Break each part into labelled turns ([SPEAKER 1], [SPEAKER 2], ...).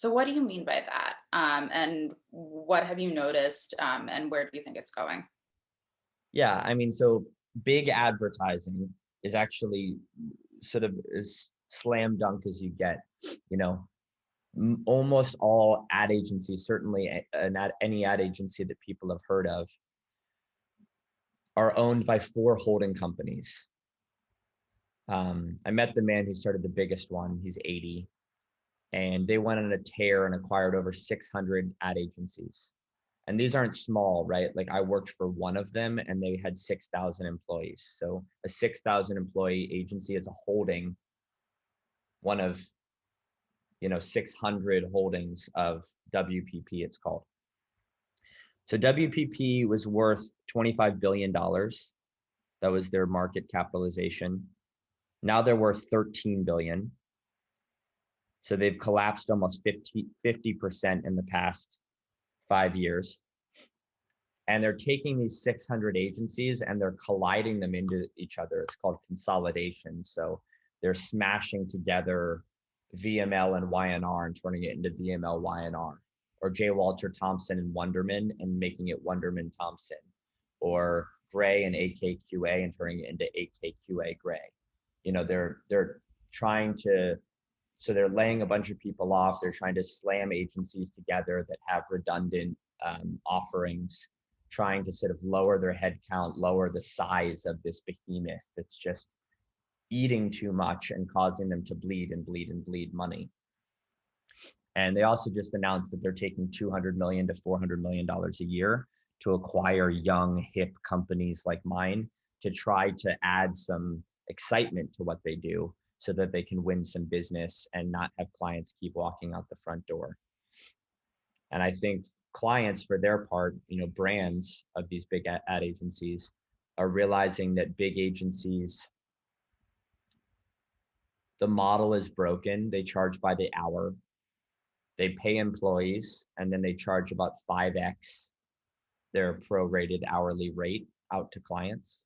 [SPEAKER 1] So what do you mean by that? And what have you noticed? And where do you think it's going?
[SPEAKER 2] Yeah, I mean, so big advertising is actually sort of as slam dunk as you get. You know, almost all ad agencies, certainly any ad agency that people have heard of, are owned by four holding companies. I met the man who started the biggest one. He's 80, and they went on a tear and acquired over 600 ad agencies. And these aren't small, right? Like I worked for one of them and they had 6,000 employees. So a 6,000 employee agency is a holding, one of, 600 holdings of WPP, it's called. So WPP was worth $25 billion. That was their market capitalization. Now they're worth 13 billion. So they've collapsed almost 50% in the past 5 years. And they're taking these 600 agencies and they're colliding them into each other. It's called consolidation. So they're smashing together VML and YNR and turning it into VML YNR, or J. Walter Thompson and Wonderman and making it Wonderman Thompson, or Gray and AKQA and turning it into AKQA Gray. They're trying to, so they're laying a bunch of people off. They're trying to slam agencies together that have redundant offerings, trying to sort of lower their headcount, lower the size of this behemoth that's just eating too much and causing them to bleed and bleed and bleed money. And they also just announced that they're taking $200 million to $400 million a year to acquire young, hip companies like mine to try to add some excitement to what they do so that they can win some business and not have clients keep walking out the front door. And I think clients, for their part, brands of these big ad agencies are realizing that big agencies, the model is broken. They charge by the hour. They pay employees and then they charge about 5x their prorated hourly rate out to clients.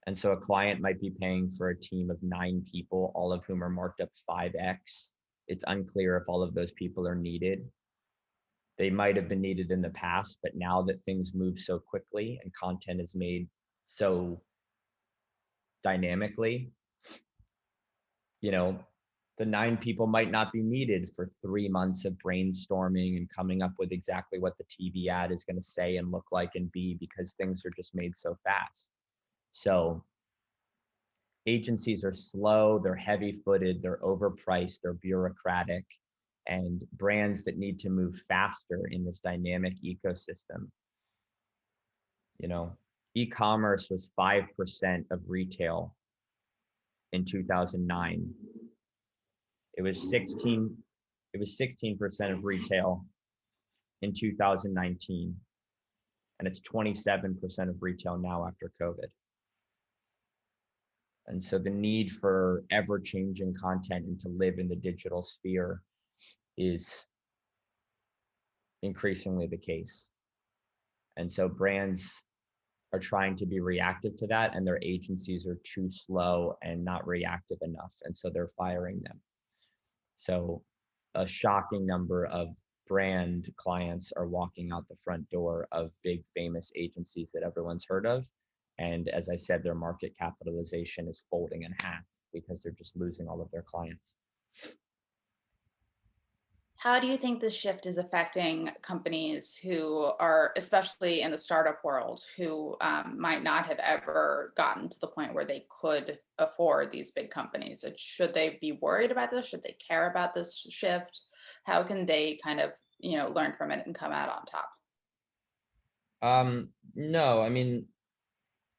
[SPEAKER 2] And so a client might be paying for a team of 9 people, all of whom are marked up 5x. It's unclear if all of those people are needed. They might have been needed in the past, but now that things move so quickly and content is made so dynamically, the 9 people might not be needed for 3 months of brainstorming and coming up with exactly what the TV ad is going to say and look like and be, because things are just made so fast. So agencies are slow, they're heavy-footed, they're overpriced, they're bureaucratic, and brands that need to move faster in this dynamic ecosystem. E-commerce was 5% of retail in 2009. It was 16% of retail in 2019, and it's 27% of retail now after COVID. And so the need for ever-changing content and to live in the digital sphere is increasingly the case. And so brands are trying to be reactive to that, and their agencies are too slow and not reactive enough. And so they're firing them. So a shocking number of brand clients are walking out the front door of big famous agencies that everyone's heard of. And as I said, their market capitalization is folding in half because they're just losing all of their clients.
[SPEAKER 1] How do you think this shift is affecting companies who are, especially in the startup world, who might not have ever gotten to the point where they could afford these big companies? Should they be worried about this? Should they care about this shift? How can they kind of, learn from it and come out on top?
[SPEAKER 2] No, I mean,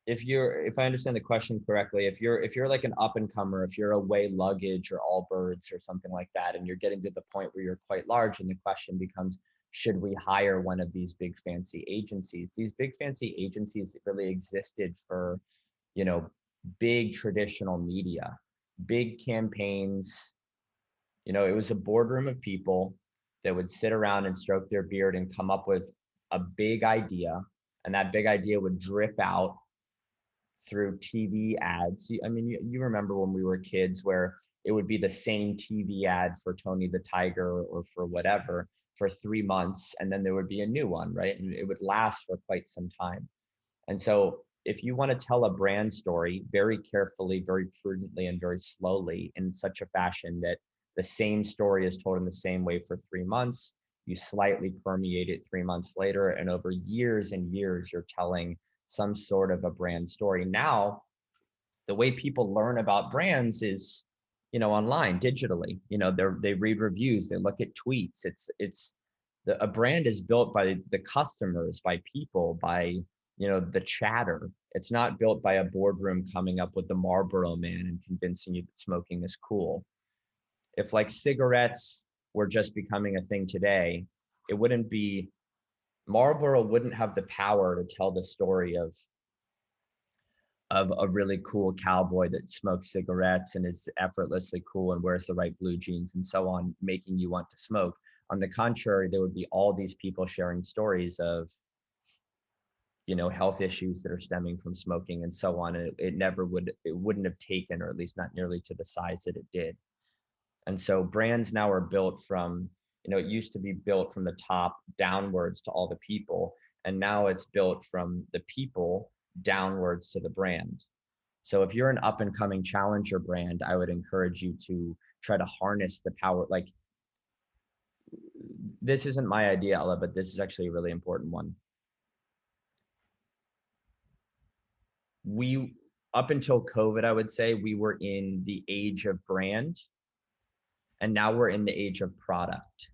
[SPEAKER 2] if I understand the question correctly, if you're like an up and comer, if you're a Way Luggage or Allbirds or something like that, and you're getting to the point where you're quite large, and the question becomes, should we hire one of these big fancy agencies? These big fancy agencies really existed for, big traditional media, big campaigns. It was a boardroom of people that would sit around and stroke their beard and come up with a big idea, and that big idea would drip out through TV ads. I mean, you remember when we were kids where it would be the same TV ad for Tony the Tiger or for whatever for 3 months, and then there would be a new one, right? And it would last for quite some time. And so if you want to tell a brand story very carefully, very prudently, and very slowly in such a fashion that the same story is told in the same way for 3 months, you slightly permeate it 3 months later, and over years and years, you're telling some sort of a brand story. Now, the way people learn about brands is, online, digitally. They read reviews, they look at tweets. A brand is built by the customers, by people, by the chatter. It's not built by a boardroom coming up with the Marlboro Man and convincing you that smoking is cool. If like cigarettes were just becoming a thing today, it wouldn't be, Marlboro wouldn't have the power to tell the story of a really cool cowboy that smokes cigarettes and is effortlessly cool and wears the right blue jeans and so on, making you want to smoke. On the contrary, there would be all these people sharing stories of, health issues that are stemming from smoking and so on. And it wouldn't have taken, or at least not nearly to the size that it did. And so brands now are built from, it used to be built from the top downwards to all the people. And now it's built from the people downwards to the brand. So if you're an up and coming challenger brand, I would encourage you to try to harness the power. Like, this isn't my idea, Ella, but this is actually a really important one. Up until COVID, I would say we were in the age of brand, and now we're in the age of product.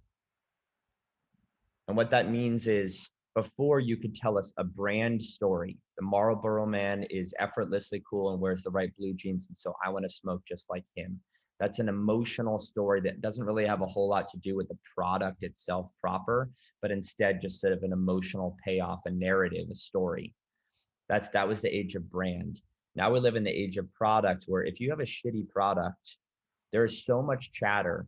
[SPEAKER 2] And what that means is, before you could tell us a brand story, the Marlboro Man is effortlessly cool and wears the right blue jeans, and so I want to smoke just like him. That's an emotional story that doesn't really have a whole lot to do with the product itself proper, but instead just sort of an emotional payoff, a narrative, a story. That was the age of brand. Now we live in the age of product, where if you have a shitty product, there's so much chatter.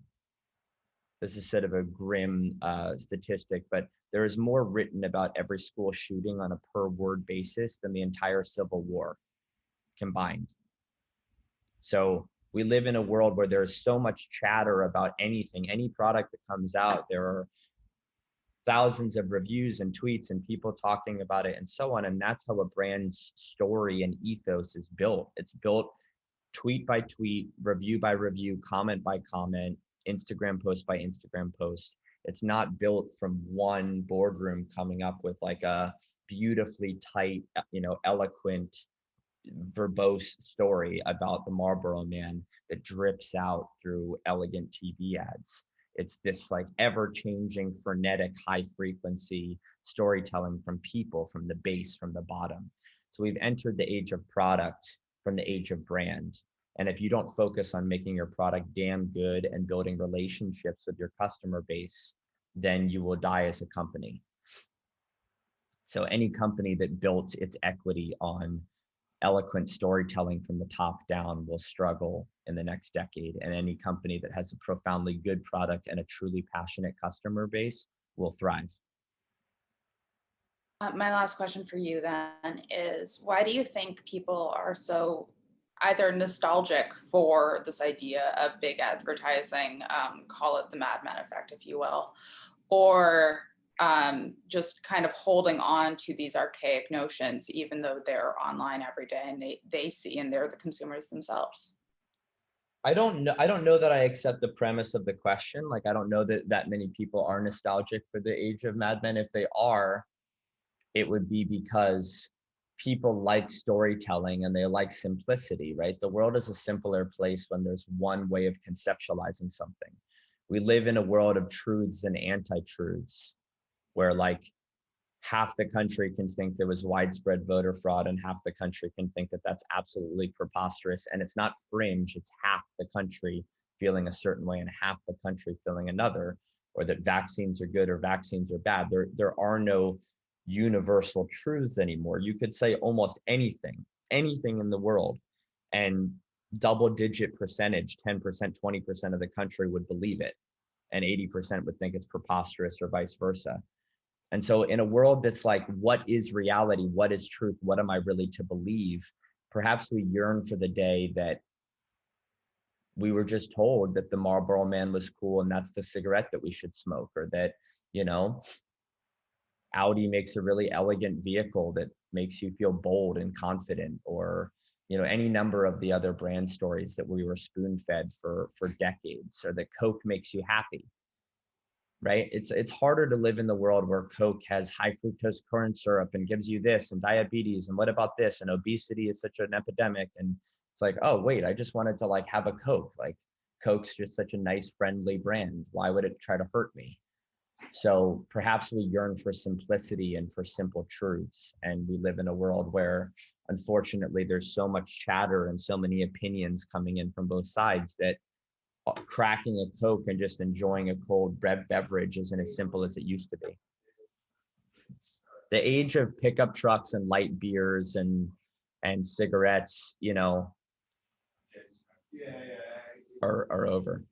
[SPEAKER 2] This is sort of a grim statistic, but there is more written about every school shooting on a per word basis than the entire Civil War combined. So we live in a world where there's so much chatter about anything, any product that comes out. There are thousands of reviews and tweets and people talking about it and so on. And that's how a brand's story and ethos is built. It's built tweet by tweet, review by review, comment by comment, Instagram post by Instagram post. It's not built from one boardroom coming up with like a beautifully tight, eloquent, verbose story about the Marlboro Man that drips out through elegant TV ads. It's this like ever-changing, frenetic, high-frequency storytelling from people, from the base, from the bottom. So we've entered the age of product from the age of brand. And if you don't focus on making your product damn good and building relationships with your customer base, then you will die as a company. So any company that built its equity on eloquent storytelling from the top down will struggle in the next decade. And any company that has a profoundly good product and a truly passionate customer base will thrive.
[SPEAKER 1] My last question for you then is, why do you think people are so either nostalgic for this idea of big advertising, call it the Mad Men effect, if you will, or just kind of holding on to these archaic notions, even though they're online every day and they see and they're the consumers themselves?
[SPEAKER 2] I don't know that I accept the premise of the question. Like, I don't know that many people are nostalgic for the age of Mad Men. If they are, it would be because people like storytelling and they like simplicity, right? The world is a simpler place when there's one way of conceptualizing something. We live in a world of truths and anti-truths, where like half the country can think there was widespread voter fraud and half the country can think that that's absolutely preposterous. And it's not fringe, it's half the country feeling a certain way and half the country feeling another, or that vaccines are good or vaccines are bad. There are no universal truths anymore. You could say almost anything in the world, and double-digit percentage, 10%, 20% of the country would believe it, and 80% would think it's preposterous, or vice versa. And so in a world that's like, what is reality? What is truth? What am I really to believe? perhaps we yearn for the day that we were just told that the Marlboro Man was cool and that's the cigarette that we should smoke, or that, you know, Audi makes a really elegant vehicle that makes you feel bold and confident, or, you know, any number of the other brand stories that we were spoon fed for decades, or that Coke makes you happy, right? It's harder to live in the world where Coke has high fructose corn syrup and gives you this and diabetes and what about this and obesity is such an epidemic, and it's like, oh wait, I just wanted to like have a Coke. Like Coke's just such a nice friendly brand. Why would it try to hurt me? So perhaps we yearn for simplicity and for simple truths, and we live in a world where unfortunately there's so much chatter and so many opinions coming in from both sides that cracking a Coke and just enjoying a cold beverage isn't as simple as it used to be. The age of pickup trucks and light beers and cigarettes, you know, are over.